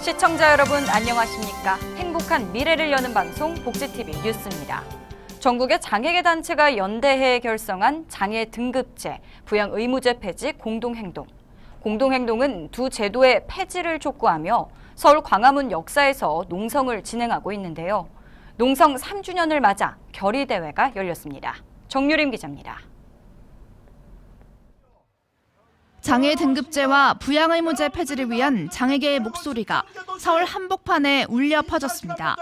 시청자 여러분 안녕하십니까? 행복한 미래를 여는 방송 복지TV 뉴스입니다. 전국의 장애계 단체가 연대해 결성한 장애 등급제, 부양 의무제 폐지 공동행동. 공동행동은 두 제도의 폐지를 촉구하며 서울 광화문 역사에서 농성을 진행하고 있는데요. 농성 3주년을 맞아 결의대회가 열렸습니다. 정유림 기자입니다. 장애 등급제와 부양 의무제 폐지를 위한 장애계의 목소리가 서울 한복판에 울려 퍼졌습니다.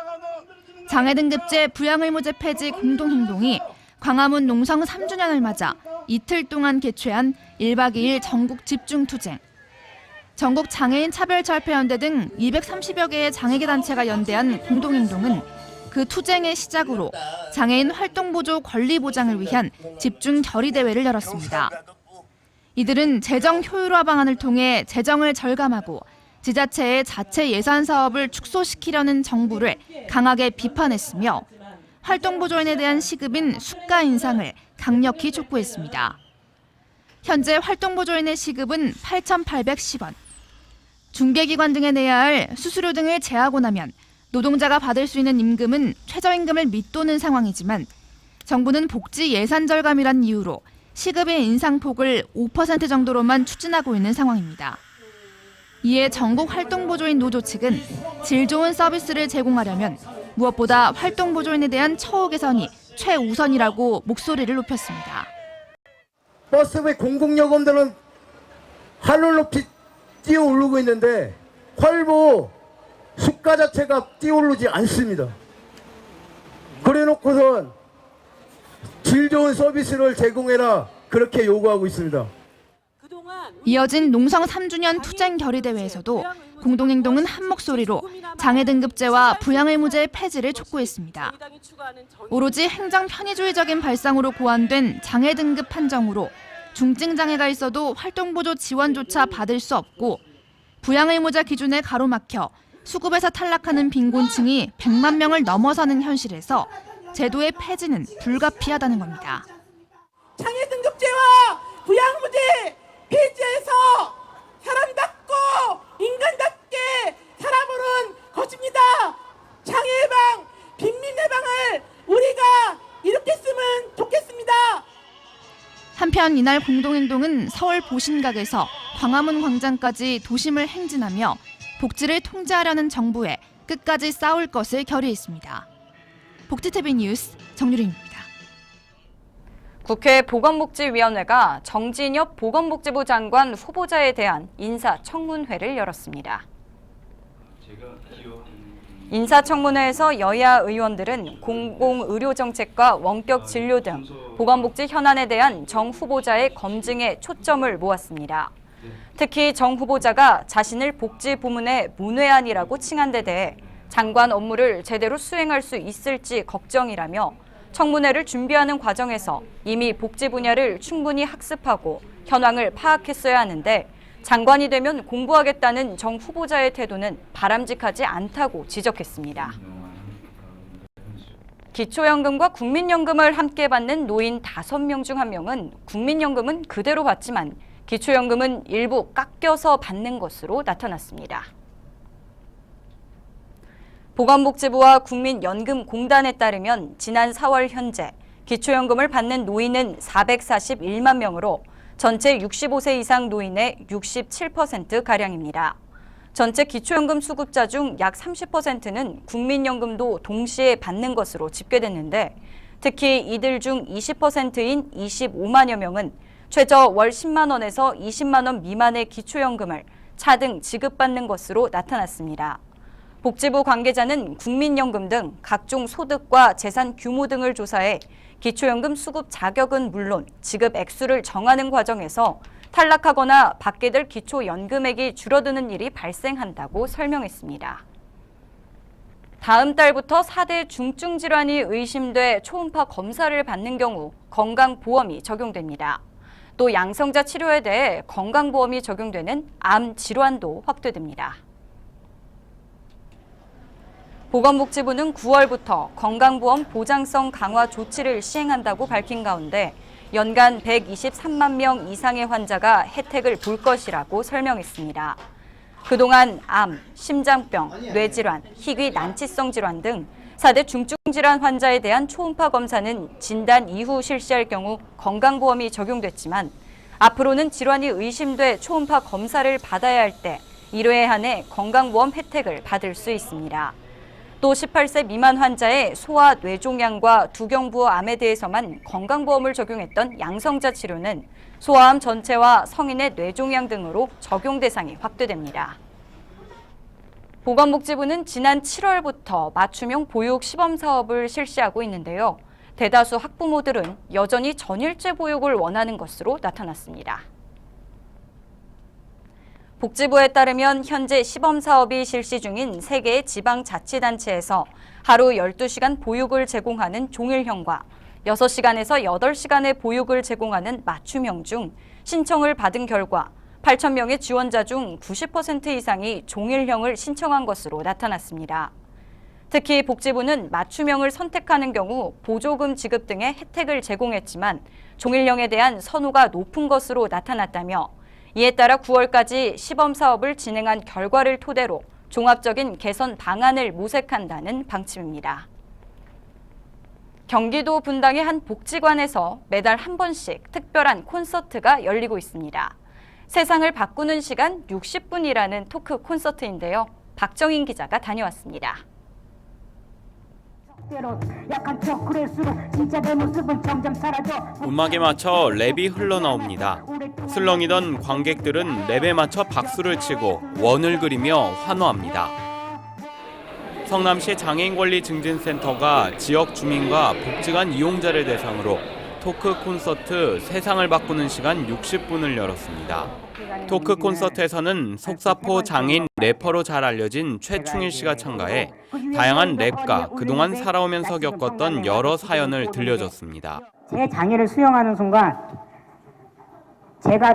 장애 등급제 부양 의무제 폐지 공동행동이 광화문 농성 3주년을 맞아 이틀 동안 개최한 1박 2일 전국 집중투쟁. 전국 장애인 차별철폐연대 등 230여 개의 장애계 단체가 연대한 공동행동은 그 투쟁의 시작으로 장애인 활동보조 권리 보장을 위한 집중 결의대회를 열었습니다. 이들은 재정 효율화 방안을 통해 재정을 절감하고 지자체의 자체 예산 사업을 축소시키려는 정부를 강하게 비판했으며 활동보조인에 대한 시급인 수가 인상을 강력히 촉구했습니다. 현재 활동보조인의 시급은 8,810원. 중개기관 등에 내야 할 수수료 등을 제하고 나면 노동자가 받을 수 있는 임금은 최저임금을 밑도는 상황이지만 정부는 복지 예산 절감이란 이유로 시급의 인상폭을 5% 정도로만 추진하고 있는 상황입니다. 이에 전국 활동보조인 노조 측은 질 좋은 서비스를 제공하려면 무엇보다 활동보조인에 대한 처우 개선이 최우선이라고 목소리를 높였습니다. 버스의 공공요금들은 하늘 높이 뛰어오르고 있는데 헐보 수가 자체가 뛰어오르지 않습니다. 그래놓고선 질 좋은 서비스를 제공해라 그렇게 요구하고 있습니다. 이어진 농성 3주년 투쟁 결의대회에서도 공동행동은 한 목소리로 장애 등급제와 부양 의무제 폐지를 촉구했습니다. 오로지 행정 편의주의적인 발상으로 고안된 장애 등급 판정으로 중증 장애가 있어도 활동보조 지원조차 받을 수 없고 부양 의무자 기준에 가로막혀 수급에서 탈락하는 빈곤층이 100만 명을 넘어서는 현실에서 제도의 폐지는 불가피하다는 겁니다. 장애 등급제와 부양의무제 폐지해서 사람답고 인간답게 살아보는 것입니다. 장애 예방, 빈민 예방을 우리가 이렇게 쓰면 좋겠습니다. 한편 이날 공동행동은 서울 보신각에서 광화문 광장까지 도심을 행진하며 복지를 통제하려는 정부에 끝까지 싸울 것을 결의했습니다. 복지TV 뉴스 정유림입니다. 국회 보건복지위원회가 정진엽 보건복지부 장관 후보자에 대한 인사청문회를 열었습니다. 인사청문회에서 여야 의원들은 공공의료정책과 원격진료 등 보건복지 현안에 대한 정 후보자의 검증에 초점을 모았습니다. 특히 정 후보자가 자신을 복지부문의 문외한이라고 칭한 데 대해 장관 업무를 제대로 수행할 수 있을지 걱정이라며 청문회를 준비하는 과정에서 이미 복지 분야를 충분히 학습하고 현황을 파악했어야 하는데 장관이 되면 공부하겠다는 정 후보자의 태도는 바람직하지 않다고 지적했습니다. 기초연금과 국민연금을 함께 받는 노인 5명 중 1명은 국민연금은 그대로 받지만 기초연금은 일부 깎여서 받는 것으로 나타났습니다. 보건복지부와 국민연금공단에 따르면 지난 4월 현재 기초연금을 받는 노인은 441만 명으로 전체 65세 이상 노인의 67%가량입니다. 전체 기초연금 수급자 중 약 30%는 국민연금도 동시에 받는 것으로 집계됐는데 특히 이들 중 20%인 25만여 명은 최저 월 10만 원에서 20만 원 미만의 기초연금을 차등 지급받는 것으로 나타났습니다. 복지부 관계자는 국민연금 등 각종 소득과 재산 규모 등을 조사해 기초연금 수급 자격은 물론 지급 액수를 정하는 과정에서 탈락하거나 받게 될 기초연금액이 줄어드는 일이 발생한다고 설명했습니다. 다음 달부터 4대 중증 질환이 의심돼 초음파 검사를 받는 경우 건강보험이 적용됩니다. 또 양성자 치료에 대해 건강보험이 적용되는 암 질환도 확대됩니다. 보건복지부는 9월부터 건강보험 보장성 강화 조치를 시행한다고 밝힌 가운데 연간 123만 명 이상의 환자가 혜택을 볼 것이라고 설명했습니다. 그동안 암, 심장병, 뇌질환, 희귀 난치성 질환 등 4대 중증질환 환자에 대한 초음파 검사는 진단 이후 실시할 경우 건강보험이 적용됐지만 앞으로는 질환이 의심돼 초음파 검사를 받아야 할 때 1회에 한해 건강보험 혜택을 받을 수 있습니다. 또 18세 미만 환자의 소아 뇌종양과 두경부암에 대해서만 건강보험을 적용했던 양성자 치료는 소아암 전체와 성인의 뇌종양 등으로 적용 대상이 확대됩니다. 보건복지부는 지난 7월부터 맞춤형 보육 시범 사업을 실시하고 있는데요. 대다수 학부모들은 여전히 전일제 보육을 원하는 것으로 나타났습니다. 복지부에 따르면 현재 시범 사업이 실시 중인 3개의 지방자치단체에서 하루 12시간 보육을 제공하는 종일형과 6시간에서 8시간의 보육을 제공하는 맞춤형 중 신청을 받은 결과 8,000명의 지원자 중 90% 이상이 종일형을 신청한 것으로 나타났습니다. 특히 복지부는 맞춤형을 선택하는 경우 보조금 지급 등의 혜택을 제공했지만 종일형에 대한 선호가 높은 것으로 나타났다며 이에 따라 9월까지 시범 사업을 진행한 결과를 토대로 종합적인 개선 방안을 모색한다는 방침입니다. 경기도 분당의 한 복지관에서 매달 한 번씩 특별한 콘서트가 열리고 있습니다. 세상을 바꾸는 시간 60분이라는 토크 콘서트인데요. 박정인 기자가 다녀왔습니다. 음악에 맞춰 랩이 흘러나옵니다. 술렁이던 관객들은 랩에 맞춰 박수를 치고 원을 그리며 환호합니다. 성남시 장애인권리증진센터가 지역 주민과 복지관 이용자를 대상으로 토크 콘서트 세상을 바꾸는 시간 60분을 열었습니다. 토크 콘서트에서는 속사포 장애인 래퍼로 잘 알려진 최충일 씨가 참가해 다양한 랩과 그동안 살아오면서 겪었던 여러 사연을 들려줬습니다. 제 장애를 수용하는 순간 제가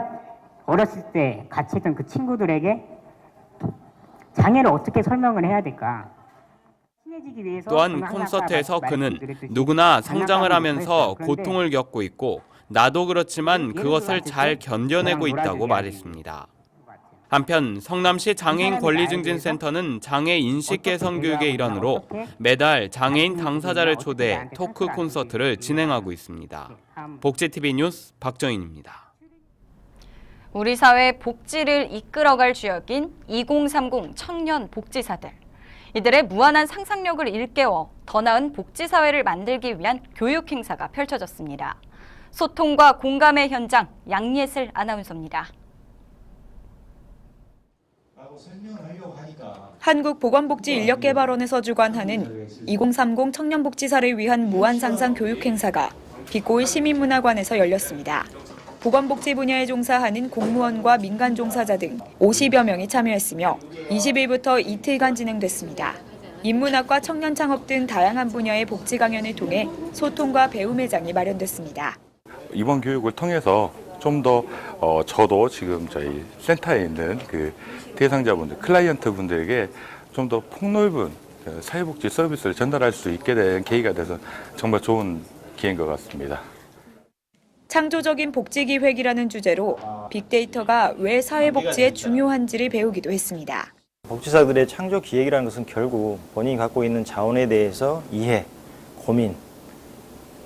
어렸을 때 같이 있던 그 친구들에게 장애를 어떻게 설명을 해야 될까? 또한 콘서트에서 그는 누구나 성장을 하면서 고통을 겪고 있고 나도 그렇지만 그것을 잘 견뎌내고 있다고 말했습니다. 한편 성남시 장애인권리증진센터는 장애 인식 개선 교육의 일환으로 매달 장애인 당사자를 초대해 토크 콘서트를 진행하고 있습니다. 복지TV 뉴스 박정인입니다. 우리 사회 복지를 이끌어갈 주역인 2030 청년 복지사들. 이들의 무한한 상상력을 일깨워 더 나은 복지사회를 만들기 위한 교육 행사가 펼쳐졌습니다. 소통과 공감의 현장, 양예슬 아나운서입니다. 한국보건복지인력개발원에서 주관하는 2030 청년복지사를 위한 무한상상 교육 행사가 빛고이 시민문화관에서 열렸습니다. 보건복지 분야에 종사하는 공무원과 민간 종사자 등 50여 명이 참여했으며 20일부터 이틀간 진행됐습니다. 인문학과 청년창업 등 다양한 분야의 복지 강연을 통해 소통과 배움 회장이 마련됐습니다. 이번 교육을 통해서 좀 더 저도 지금 저희 센터에 있는 그 대상자분들, 클라이언트 분들에게 좀 더 폭넓은 사회복지 서비스를 전달할 수 있게 된 계기가 돼서 정말 좋은 기회인 것 같습니다. 창조적인 복지기획이라는 주제로 빅데이터가 왜 사회복지에 중요한지를 배우기도 했습니다. 복지사들의 창조 기획이라는 것은 결국 본인이 갖고 있는 자원에 대해서 이해, 고민,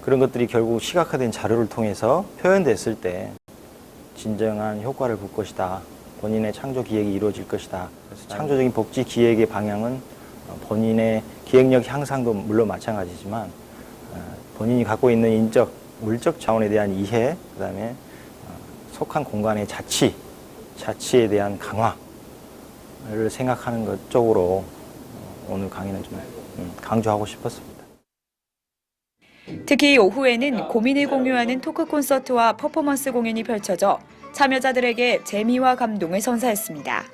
그런 것들이 결국 시각화된 자료를 통해서 표현됐을 때 진정한 효과를 볼 것이다. 본인의 창조 기획이 이루어질 것이다. 그래서 창조적인 복지 기획의 방향은 본인의 기획력 향상도 물론 마찬가지지만 본인이 갖고 있는 인적, 물적 자원에 대한 이해, 그다음에 속한 공간의 자치에 대한 강화를 생각하는 것 쪽으로 오늘 강의는 좀 강조하고 싶었습니다. 특히 오후에는 고민을 공유하는 토크 콘서트와 퍼포먼스 공연이 펼쳐져 참여자들에게 재미와 감동을 선사했습니다.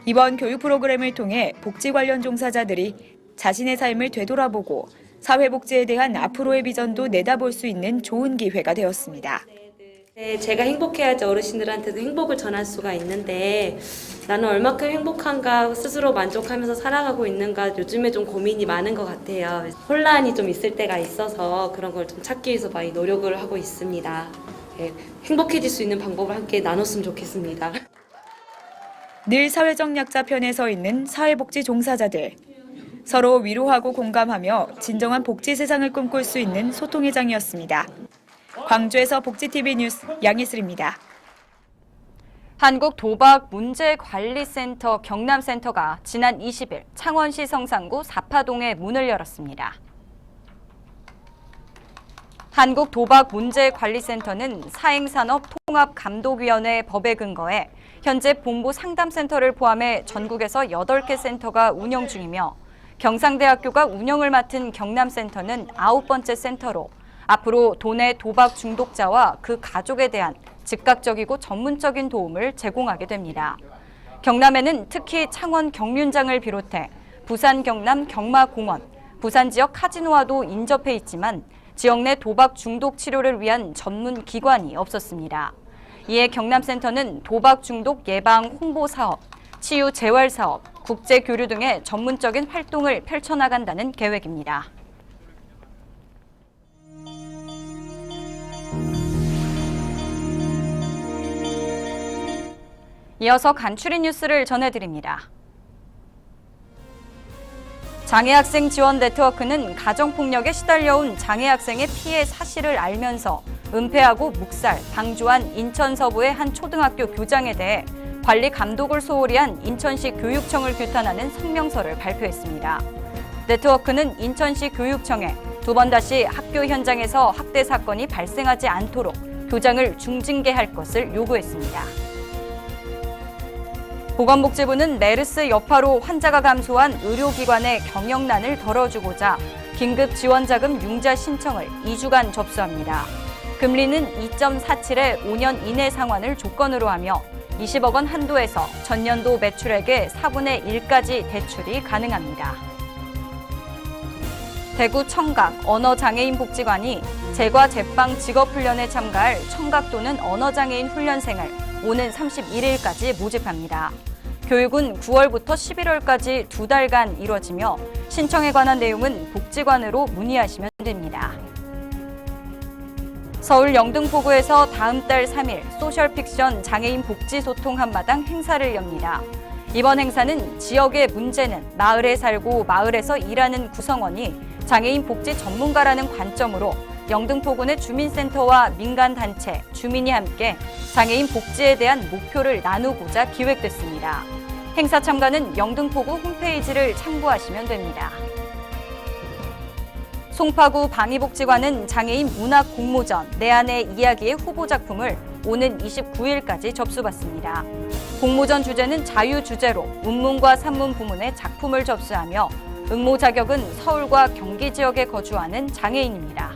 이번 교육 프로그램을 통해 복지 관련 종사자들이 자신의 삶을 되돌아보고 사회복지에 대한 앞으로의 비전도 내다볼 수 있는 좋은 기회가 되었습니다. 제가 행복해야지 어르신들한테도 행복을 전할 수가 있는데 나는 얼마큼 행복한가 스스로 만족하면서 살아가고 있는가 요즘에 좀 고민이 많은 것 같아요. 혼란이 좀 있을 때가 있어서 그런 걸 좀 찾기 위해서 많이 노력을 하고 있습니다. 행복해질 수 있는 방법을 함께 나눴으면 좋겠습니다. 늘 사회적 약자 편에 서 있는 사회복지 종사자들. 서로 위로하고 공감하며 진정한 복지 세상을 꿈꿀 수 있는 소통의 장이었습니다. 광주에서 복지TV 뉴스 양예슬입니다. 한국도박문제관리센터 경남센터가 지난 20일 창원시 성산구 사파동에 문을 열었습니다. 한국도박문제관리센터는 사행산업통합감독위원회 법에 근거해 현재 본부 상담센터를 포함해 전국에서 8개 센터가 운영 중이며 경상대학교가 운영을 맡은 경남센터는 9번째 센터로 앞으로 도내 도박 중독자와 그 가족에 대한 즉각적이고 전문적인 도움을 제공하게 됩니다. 경남에는 특히 창원 경륜장을 비롯해 부산 경남 경마공원, 부산 지역 카지노와도 인접해 있지만 지역 내 도박 중독 치료를 위한 전문 기관이 없었습니다. 이에 경남센터는 도박 중독 예방 홍보 사업, 치유 재활 사업, 국제 교류 등의 전문적인 활동을 펼쳐나간다는 계획입니다. 이어서 간추린 뉴스를 전해드립니다. 장애학생 지원 네트워크는 가정폭력에 시달려온 장애학생의 피해 사실을 알면서 은폐하고 묵살, 방조한 인천 서부의 한 초등학교 교장에 대해 관리 감독을 소홀히 한 인천시 교육청을 규탄하는 성명서를 발표했습니다. 네트워크는 인천시 교육청에 2번 다시 학교 현장에서 학대 사건이 발생하지 않도록 교장을 중징계할 것을 요구했습니다. 보건복지부는 메르스 여파로 환자가 감소한 의료기관의 경영난을 덜어주고자 긴급 지원자금 융자 신청을 2주간 접수합니다. 금리는 2.47의 5년 이내 상환을 조건으로 하며 20억 원 한도에서 전년도 매출액의 4분의 1까지 대출이 가능합니다. 대구 청각 언어장애인 복지관이 재과 제빵 직업훈련에 참가할 청각 또는 언어장애인 훈련생을 오는 31일까지 모집합니다. 교육은 9월부터 11월까지 2달간 이뤄지며 신청에 관한 내용은 복지관으로 문의하시면 됩니다. 서울 영등포구에서 다음 달 3일 소셜픽션 장애인 복지소통 한마당 행사를 엽니다. 이번 행사는 지역의 문제는 마을에 살고 마을에서 일하는 구성원이 장애인 복지 전문가라는 관점으로 영등포군의 주민센터와 민간단체, 주민이 함께 장애인 복지에 대한 목표를 나누고자 기획됐습니다. 행사 참가는 영등포구 홈페이지를 참고하시면 됩니다. 송파구 방위복지관은 장애인 문학 공모전 내 안의 이야기의 후보 작품을 오는 29일까지 접수받습니다. 공모전 주제는 자유 주제로 운문과 산문 부문의 작품을 접수하며 응모 자격은 서울과 경기 지역에 거주하는 장애인입니다.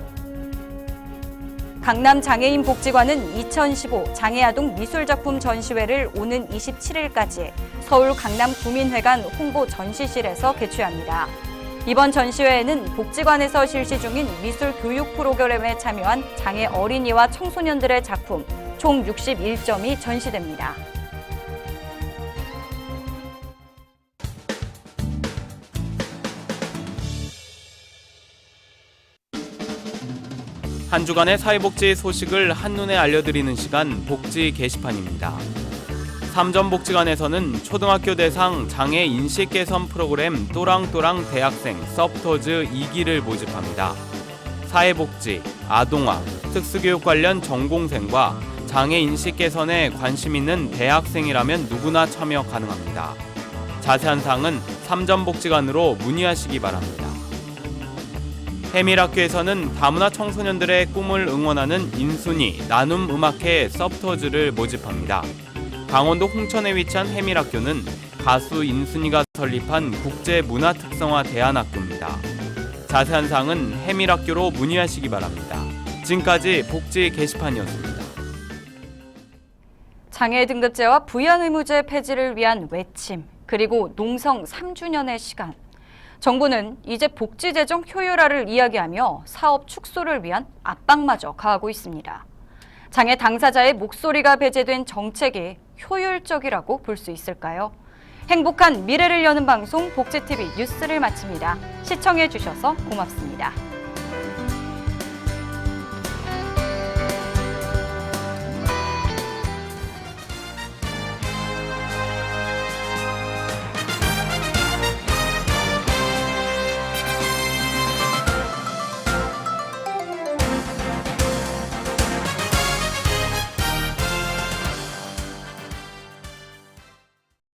강남장애인복지관은 2015 장애아동 미술작품 전시회를 오는 27일까지 서울 강남구민회관 홍보 전시실에서 개최합니다. 이번 전시회에는 복지관에서 실시 중인 미술 교육 프로그램에 참여한 장애 어린이와 청소년들의 작품 총 61점이 전시됩니다. 한 주간의 사회복지 소식을 한눈에 알려드리는 시간 복지 게시판입니다. 삼전복지관에서는 초등학교 대상 장애 인식 개선 프로그램 또랑또랑 대학생 서브터즈 2기를 모집합니다. 사회복지, 아동학, 특수교육 관련 전공생과 장애 인식 개선에 관심 있는 대학생이라면 누구나 참여 가능합니다. 자세한 사항은 삼전복지관으로 문의하시기 바랍니다. 해밀학교에서는 다문화 청소년들의 꿈을 응원하는 인순이 나눔 음악회 서브터즈를 모집합니다. 강원도 홍천에 위치한 해밀학교는 가수 인순이가 설립한 국제문화특성화 대안학교입니다. 자세한 사항은 해밀학교로 문의하시기 바랍니다. 지금까지 복지 게시판이었습니다. 장애 등급제와 부양의무제 폐지를 위한 외침, 그리고 농성 3주년의 시간. 정부는 이제 복지 재정 효율화를 이야기하며 사업 축소를 위한 압박마저 가하고 있습니다. 장애 당사자의 목소리가 배제된 정책이 효율적이라고 볼 수 있을까요? 행복한 미래를 여는 방송 복지TV 뉴스를 마칩니다. 시청해 주셔서 고맙습니다.